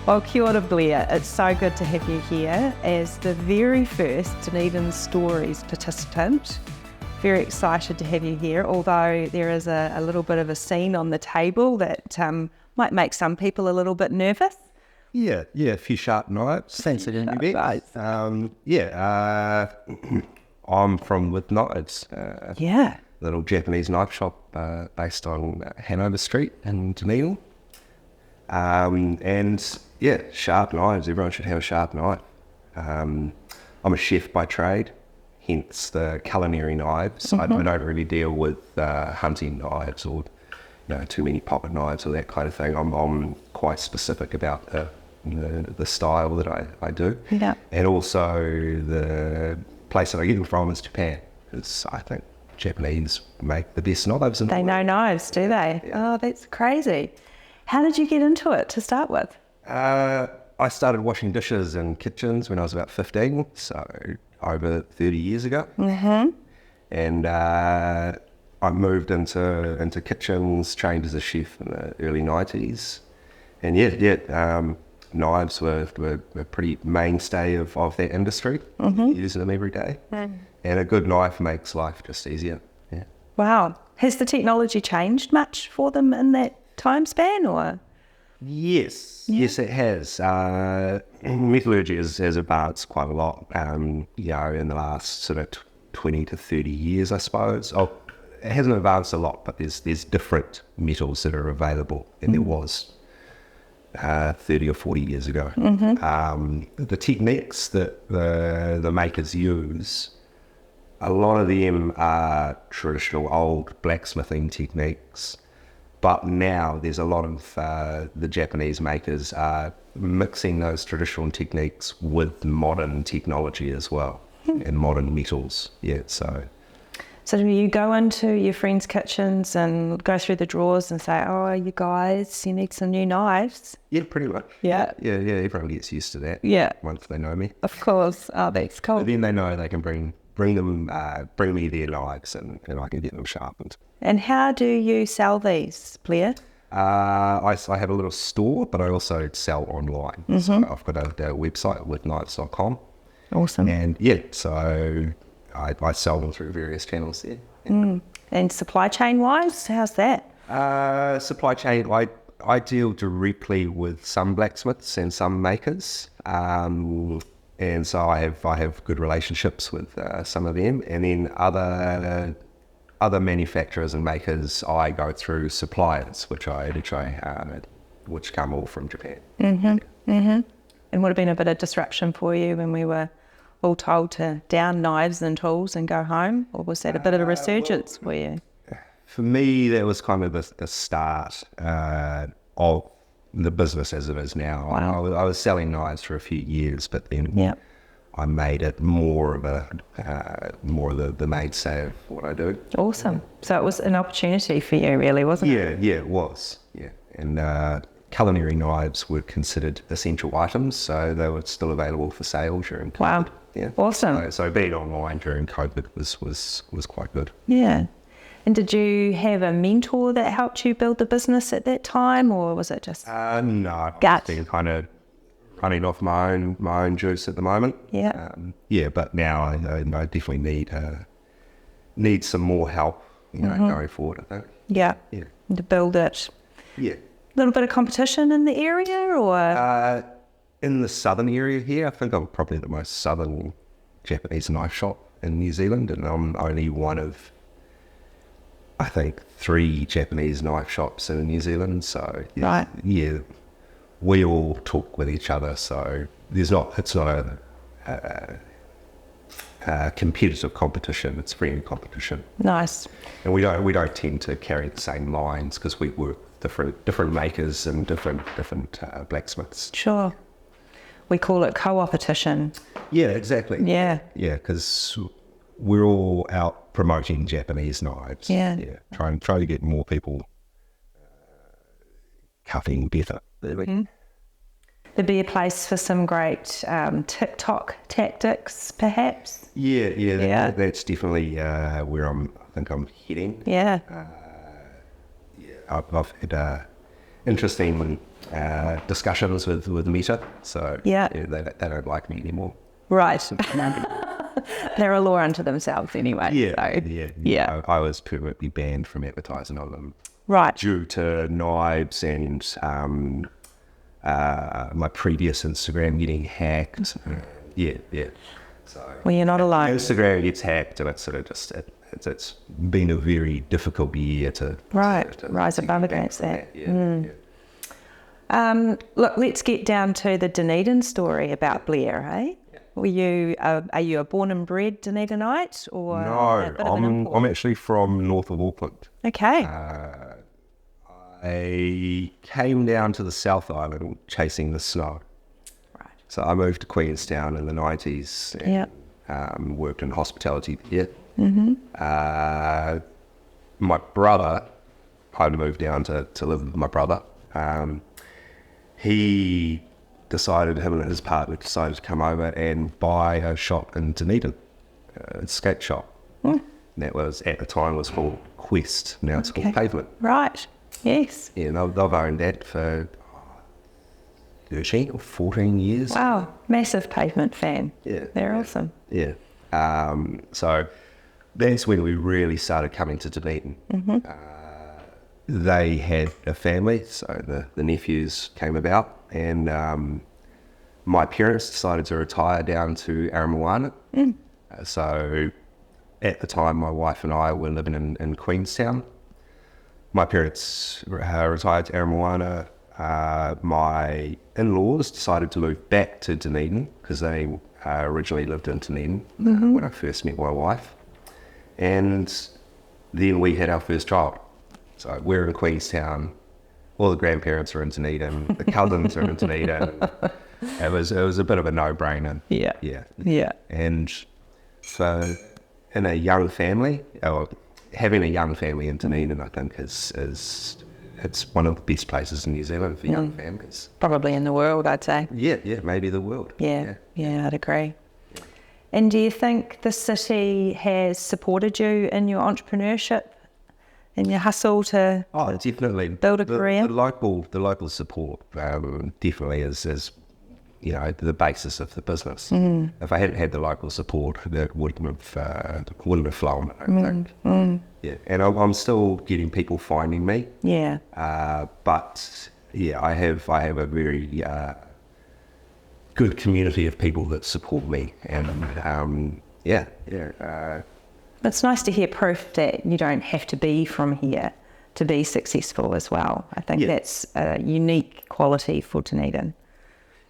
Well, kia ora, Blair. It's so good to have you here as the very first Dunedin Stories participant. Very excited to have you here, although there is a little bit of a scene on the table that might make some people a little bit nervous. Yeah, a few sharp knives. Fancy to sharp you, knives. I'm from With Knives. Little Japanese knife shop based on Hanover Street in Dunedin. Sharp knives. Everyone should have a sharp knife. I'm a chef by trade, hence the culinary knives. I don't really deal with hunting knives or too many pocket knives or that kind of thing. I'm quite specific about the style that I do. Yeah. And also the place that I get them from is Japan, because I think Japanese make the best knives. They know knives, do they? Yeah. Oh, that's crazy. How did you get into it to start with? I started washing dishes in kitchens when I was about 15, so over 30 years ago. Mm-hmm. And I moved into kitchens, trained as a chef in the early 90s. And knives were a pretty mainstay of that industry, using them every day. And a good knife makes life just easier. Yeah. Wow. Has the technology changed much for them in that time span, or? Yes, it has. Metallurgy has advanced quite a lot, in the last sort of 20 to 30 years, I suppose. Oh, it hasn't advanced a lot, but there's different metals that are available than there was 30 or 40 years ago. The techniques that the makers use, a lot of them are traditional old blacksmithing techniques. But now there's a lot of the Japanese makers are mixing those traditional techniques with modern technology as well, and modern metals. Yeah, so do you go into your friends' kitchens and go through the drawers and say, "Oh, you guys, you need some new knives"? yeah, pretty much. Yeah. Yeah. Everyone gets used to that. Yeah. Once they know me, Of course. Oh, that's cool. but then they know they can bring me their knives and I can get them sharpened. And how do you sell these, Blair? I have a little store, but I also sell online. So I've got a website, withknives.com. Awesome. And so I sell them through various channels there. Yeah. And supply chain wise, how's that? Supply chain, I deal directly with some blacksmiths and some makers. And so I have good relationships with some of them. And then other manufacturers and makers, I go through suppliers, which come all from Japan. And would have been a bit of disruption for you when we were all told to down knives and tools and go home, or was that a bit of a resurgence for you? For me, that was kind of the start of the business as it is now. Wow. I was selling knives for a few years, but then I made it more of the mainstay of what I do. Awesome. So it was an opportunity for you, really, wasn't it? Yeah, it was. Yeah, and culinary knives were considered essential items, so they were still available for sale during COVID. Wow. Yeah. Awesome. So being online during COVID was quite good. Yeah. And did you have a mentor that helped you build the business at that time, or was it just No, I've gut? been kind of running off my own juice at the moment. Yeah. But now I definitely need some more help, going forward, I think. Yeah. Yeah. And to build it. Yeah. A little bit of competition in the area, or? In the southern area here, I think I'm probably the most southern Japanese knife shop in New Zealand, and I'm only one of, I think, 3 Japanese knife shops in New Zealand. So Right. Yeah, we all talk with each other. So it's not a competitive competition. It's friendly competition, Nice. and we don't tend to carry the same lines because we work with different makers and different blacksmiths. Sure. We call it co-opetition. Yeah, exactly. Yeah. Yeah, because we're all out promoting Japanese knives. Yeah. Trying to get more people cutting better. There'd be a place for some great TikTok tactics, perhaps. Yeah. That's definitely where I think I'm heading. Yeah. I've had interesting discussions with Meta. So Yeah. they don't like me anymore. Right. They're a law unto themselves anyway. Yeah, so, yeah. I was permanently banned from advertising on them. Right. Due to knives and my previous Instagram getting hacked. Yeah. So Well, you're not alone. Instagram gets hacked, and it's sort of just it's been a very difficult year to rise above get back against from that. Yeah. Look, let's get down to the Dunedin story about Blair, eh? Were you, are you a born and bred Dunedinite or a No, bit of an import? I'm actually from north of Auckland. Okay. I came down to the South Island chasing the snow. Right. So I moved to Queenstown in the 90s and worked in hospitality here. Mm-hmm. My brother, I moved down to live with my brother. Him and his partner decided to come over and buy a shop in Dunedin, a skate shop. That was, at the time, was called Quest. Now it's called Pavement. Right. Yes. Yeah, they've owned that for 13 or 14 years. Wow. Massive Pavement fan. Yeah. They're awesome. Yeah. So that's when we really started coming to Dunedin. Mm-hmm. They had a family, so the nephews came about, and my parents decided to retire down to Aramoana. So at the time, my wife and I were living in Queenstown. My parents retired to Aramoana. My in-laws decided to move back to Dunedin because they originally lived in Dunedin when I first met my wife. And then we had our first child. So we're in Queenstown. All the grandparents are in Dunedin. The cousins are in Dunedin. It was a bit of a no-brainer. Yeah. And so, in a young family, or having a young family in Dunedin, I think is it's one of the best places in New Zealand for young families. Probably in the world, I'd say. Yeah, maybe the world. Yeah, I'd agree. Yeah. And do you think the city has supported you in your entrepreneurship, in your hustle to definitely build a career? The local support definitely is the basis of the business. If I hadn't had the local support, that wouldn't have flown, I don't think. Yeah, and I'm still getting people finding me. Yeah. But yeah, I have a very good community of people that support me, and It's nice to hear proof that you don't have to be from here to be successful as well. I think that's a unique quality for Dunedin.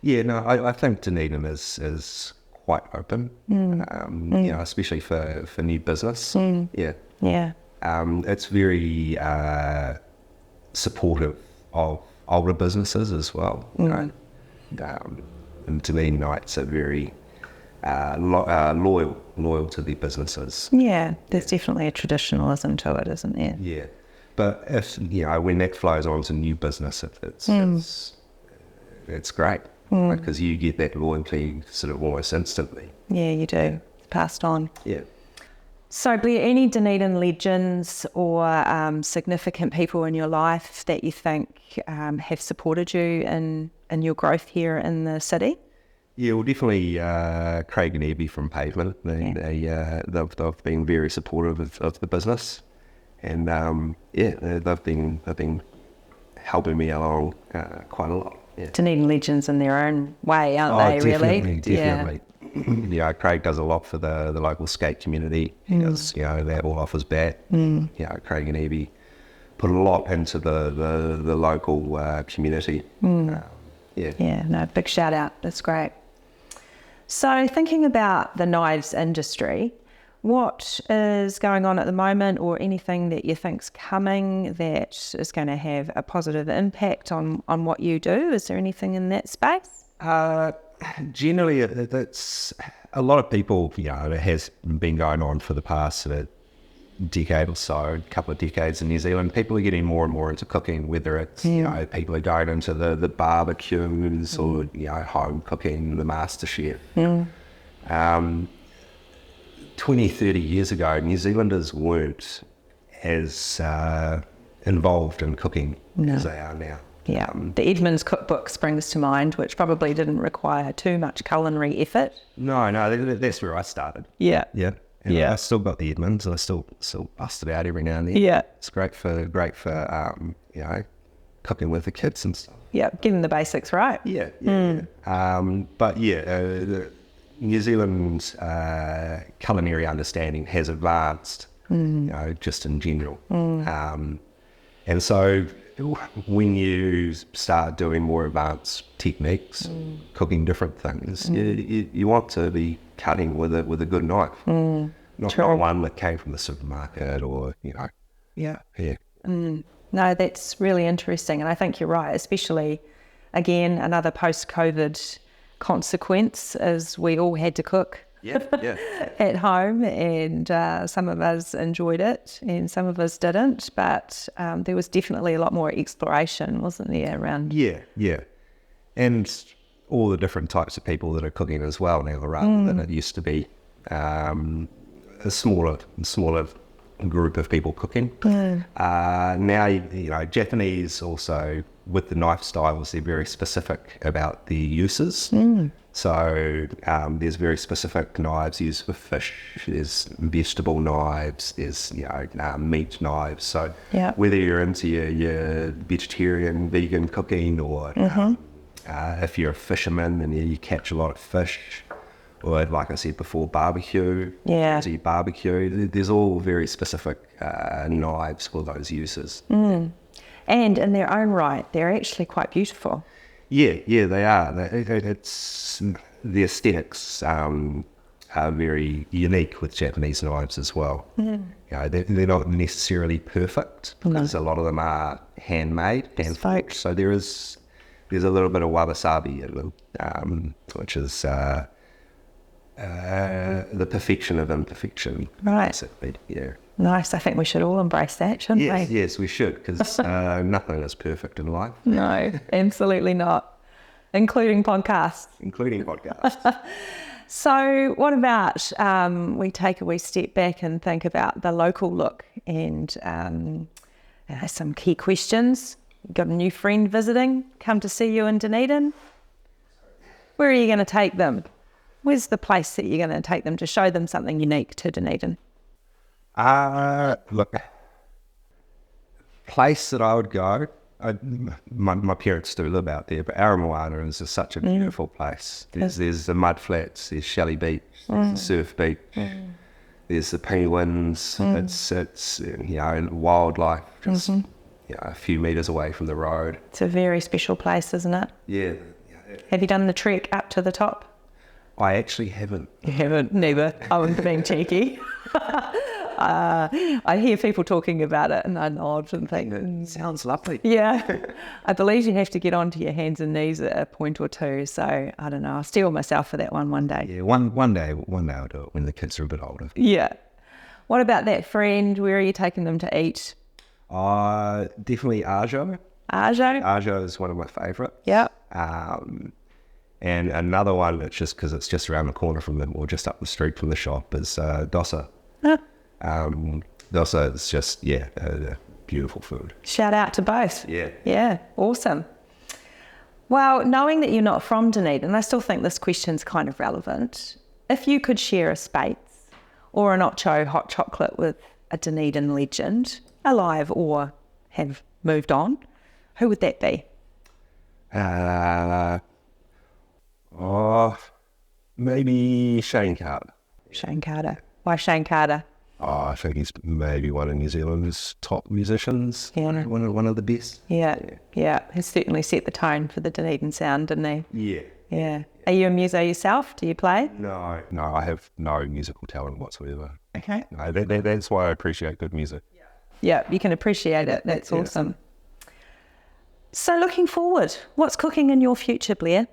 Yeah, no, I think Dunedin is quite open, especially for new business. Yeah. It's very supportive of older businesses as well. And Dunedinites are very loyal to their businesses. Yeah, there's definitely a traditionalism to it, isn't there? Yeah, but if when that flows on to new business, it's great because you get that loyalty sort of almost instantly. Yeah, you do. It's passed on. Yeah. So, Blair, any Dunedin legends or significant people in your life that you think have supported you in your growth here in the city? Yeah, well, definitely Craig and Evie from Pavement. They've been very supportive of the business, and they've been helping me along quite a lot. Yeah. Dunedin legends in their own way, aren't they? Definitely. Yeah. Craig does a lot for the local skate community. He does, that all off his bat. Craig and Evie put a lot into the local community. Big shout out. That's great. So thinking about the knives industry, what is going on at the moment, or anything that you think's coming that is going to have a positive impact on what you do? Is there anything in that space? Generally, it's a lot of people, it has been going on for the past decade or so, a couple of decades in New Zealand. People are getting more and more into cooking, whether it's, people are going into the barbecues or, home cooking, the master chef. 20, 30 years ago, New Zealanders weren't as involved in cooking as they are now. Yeah, the Edmonds cookbook springs to mind, which probably didn't require too much culinary effort. No, that's where I started. Yeah. Yeah. And Yeah. I still got the Edmonds, and I still bust it out every now and then. Yeah. It's great for cooking with the kids and stuff. Yeah, getting the basics right. Yeah. But New Zealand's culinary understanding has advanced, just in general. And so when you start doing more advanced techniques, cooking different things, you want to be cutting with a good knife, not one that came from the supermarket or, Yeah. No, that's really interesting. And I think you're right, especially, again, another post-COVID consequence is we all had to cook at home, and some of us enjoyed it and some of us didn't, but there was definitely a lot more exploration, wasn't there, around... Yeah. And all the different types of people that are cooking as well now, rather than it used to be a smaller group of people cooking. Now, Japanese also, with the knife styles, they're very specific about the uses. So there's very specific knives used for fish, there's vegetable knives, there's meat knives. So whether you're into your vegetarian, vegan cooking, or if you're a fisherman and you catch a lot of fish, or like I said before, barbecue. Yeah. So you barbecue, there's all very specific knives for those uses. And in their own right, they're actually quite beautiful. Yeah, they are. It's the aesthetics are very unique with Japanese knives as well. They're not necessarily perfect because a lot of them are handmade, hand-forged. So there's a little bit of wabi-sabi in them, which is the perfection of imperfection. Right. Basically. Yeah. Nice. I think we should all embrace that, shouldn't we? Yes, we should, because nothing is perfect in life. No, absolutely not, including podcasts. So what about we take a wee step back and think about the local look and some key questions. You've got a new friend visiting, come to see you in Dunedin. Where are you going to take them? Where's the place that you're going to take them to show them something unique to Dunedin? Look, place that I would go, my parents do live out there, but Aramoana is just such a beautiful place. There's the mud flats, there's Shelley Beach, there's the surf beach, there's the penguins, it's wildlife just a few metres away from the road. It's a very special place, isn't it? Yeah. Have you done the trek up to the top? I actually haven't. You haven't? Neither. I was being cheeky. I hear people talking about it and I nod and think, sounds lovely. Yeah. I believe you have to get onto your hands and knees at a point or two. So I don't know. I'll steel myself for that one day. Yeah, one day I'll do it when the kids are a bit older. Yeah. What about that friend? Where are you taking them to eat? Definitely ADJØ. ADJØ? ADJØ is one of my favourites. Yeah. And another one that's just because it's just around the corner from them or just up the street from the shop is Dosa. Dosa is just, beautiful food. Shout out to both. Yeah. Yeah, awesome. Well, knowing that you're not from Dunedin, I still think this question's kind of relevant. If you could share a Spates or an Ocho hot chocolate with a Dunedin legend, alive or have moved on, who would that be? Maybe Shane Carter. Shane Carter. Why Shane Carter? I think he's maybe one of New Zealand's top musicians. Yeah. One of the best. Yeah. He's certainly set the tone for the Dunedin sound, didn't he? Yeah. Are you a muso yourself? Do you play? No, I have no musical talent whatsoever. Okay. No, that's why I appreciate good music. Yeah, you can appreciate it. That's awesome. So looking forward, what's cooking in your future, Blair?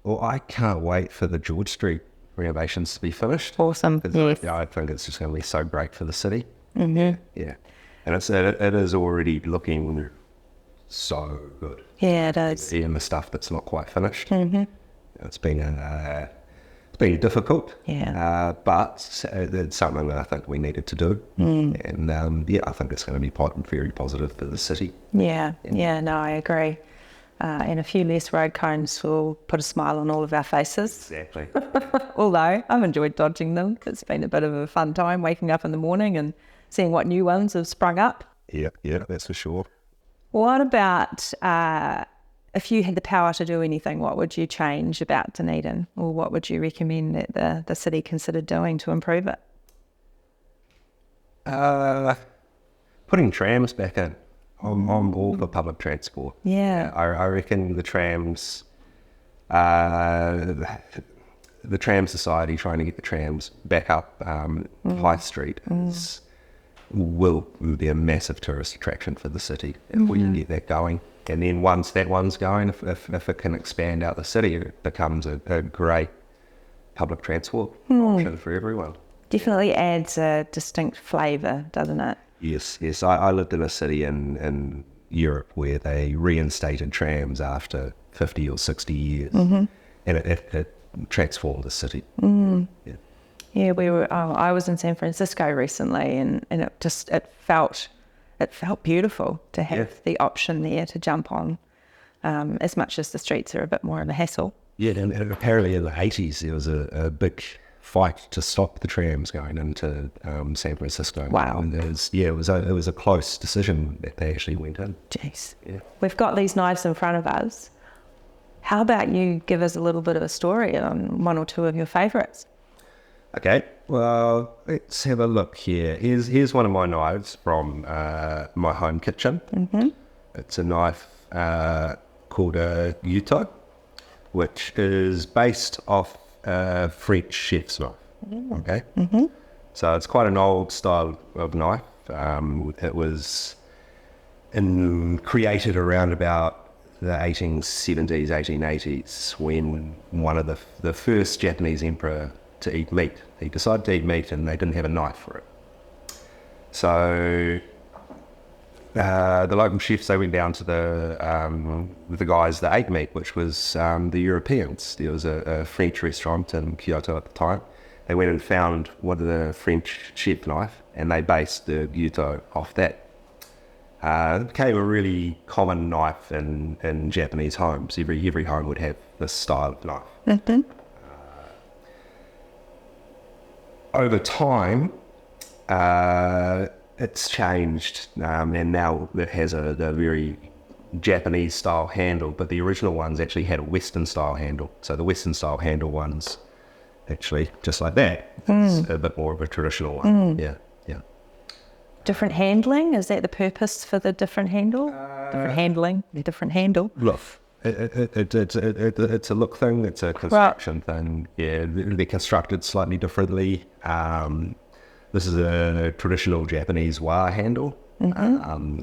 Well, I can't wait for the George Street renovations to be finished. Awesome. Yes. I think it's just going to be so great for the city. Mm-hmm. Yeah. And it is already looking so good. Yeah, it is. Seeing the stuff that's not quite finished. Mm-hmm. It's been difficult. Yeah. But it's something that I think we needed to do. And I think it's going to be very positive for the city. Yeah. No, I agree. and a few less road cones will put a smile on all of our faces. Exactly. Although I've enjoyed dodging them. It's been a bit of a fun time waking up in the morning and seeing what new ones have sprung up. Yeah, that's for sure. What about if you had the power to do anything, what would you change about Dunedin, or what would you recommend that the city considered doing to improve it? Putting trams back in. I'm all for public transport. Yeah. I reckon the trams, the tram society trying to get the trams back up High Street will be a massive tourist attraction for the city if we can get that going. And then once that one's going, if it can expand out the city, it becomes a great public transport option for everyone. Definitely adds a distinct flavour, doesn't it? Yes. I lived in a city in Europe where they reinstated trams after 50 or 60 years, and it transformed the city. Yeah, I was in San Francisco recently, and it felt beautiful to have the option there to jump on, as much as the streets are a bit more of a hassle. Yeah, and apparently in the 80s there was a big fight to stop the trams going into San Francisco. Wow. And it was a close decision that they actually went in. Jeez. Yeah. We've got these knives in front of us. How about you give us a little bit of a story on one or two of your favourites? Okay, well, let's have a look here. Here's one of my knives from my home kitchen. It's a knife called a ADJØ, which is based off a French chef's knife. Okay, so it's quite an old style of knife. It was created around about the 1870s, 1880s, when one of the first Japanese emperor to eat meat. He decided to eat meat and they didn't have a knife for it. So the local chefs, they went down to the guys that ate meat, which was the Europeans. There was a French restaurant in Kyoto at the time. They went and found one of the French chef knife and they based the ADJØ off that. It became a really common knife in Japanese homes. Every home would have this style of knife. Over time, it's changed, and now it has a very Japanese style handle, but the original ones actually had a Western style handle. So the Western style handle one's actually just like that. It's a bit more of a traditional one. Yeah. Different handling? Is that the purpose for the different handle? Different handling, the different handle? Look, it's a look thing, it's a construction thing. Yeah, they're constructed slightly differently. This is a traditional Japanese wire handle.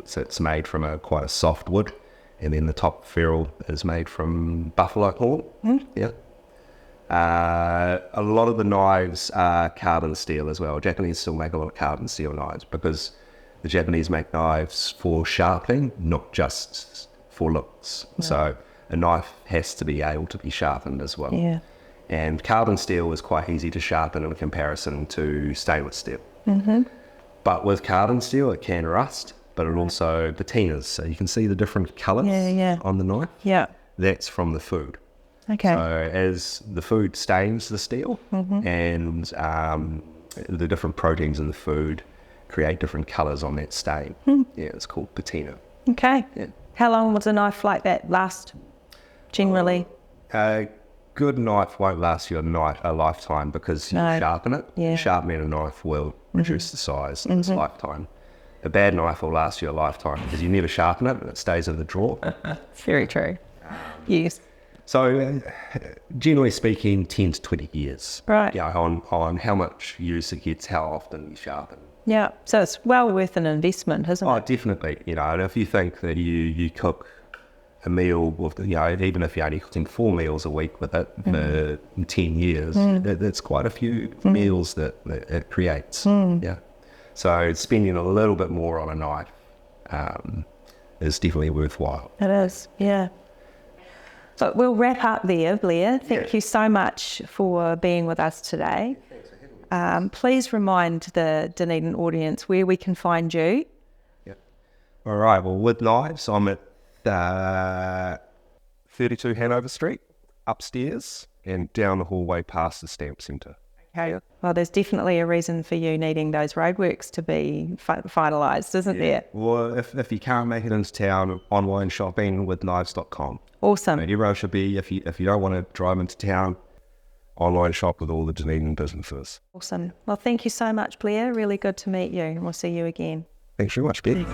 So it's made from quite a soft wood, and then the top ferrule is made from buffalo horn. Yeah. A lot of the knives are carbon steel as well. Japanese still make a lot of carbon steel knives because the Japanese make knives for sharpening, not just for looks. So a knife has to be able to be sharpened as well. Yeah. And carbon steel is quite easy to sharpen in comparison to stainless steel. But with carbon steel, it can rust, but it also patinas. So you can see the different colours on the knife. Yeah. That's from the food. Okay. So as the food stains the steel and the different proteins in the food create different colours on that stain. Yeah, it's called patina. Okay. Yeah. How long would a knife like that last, generally? A good knife won't last you a lifetime because you sharpen it. Yeah. Sharpening a knife will reduce the size in its lifetime. A bad knife will last you a lifetime because you never sharpen it and it stays in the drawer. Very true. Yes. So, generally speaking, 10 to 20 years. Right. Yeah, on how much use it gets, how often you sharpen. Yeah, so it's well worth an investment, isn't Oh, it? definitely. And if you think that you cook a meal with, even if you're only cooking 4 meals a week with it for 10 years, that's quite a few meals that it creates. Yeah. So spending a little bit more on a knife is definitely worthwhile. It is, yeah. But we'll wrap up there, Blair. Thank you so much for being with us today. Please remind the Dunedin audience where we can find you. Yeah. All right. Well, with knives, I'm at 32 Hanover Street, upstairs, and down the hallway past the stamp centre. Okay. Well, there's definitely a reason for you needing those roadworks to be finalised, isn't there? Or if you can't make it into town, online shopping with knives.com. Awesome. Everyone should be, if you don't want to drive into town, online shop with all the Dunedin businesses. Awesome. Well, thank you so much, Blair. Really good to meet you, and we'll see you again. Thanks very much, Beck.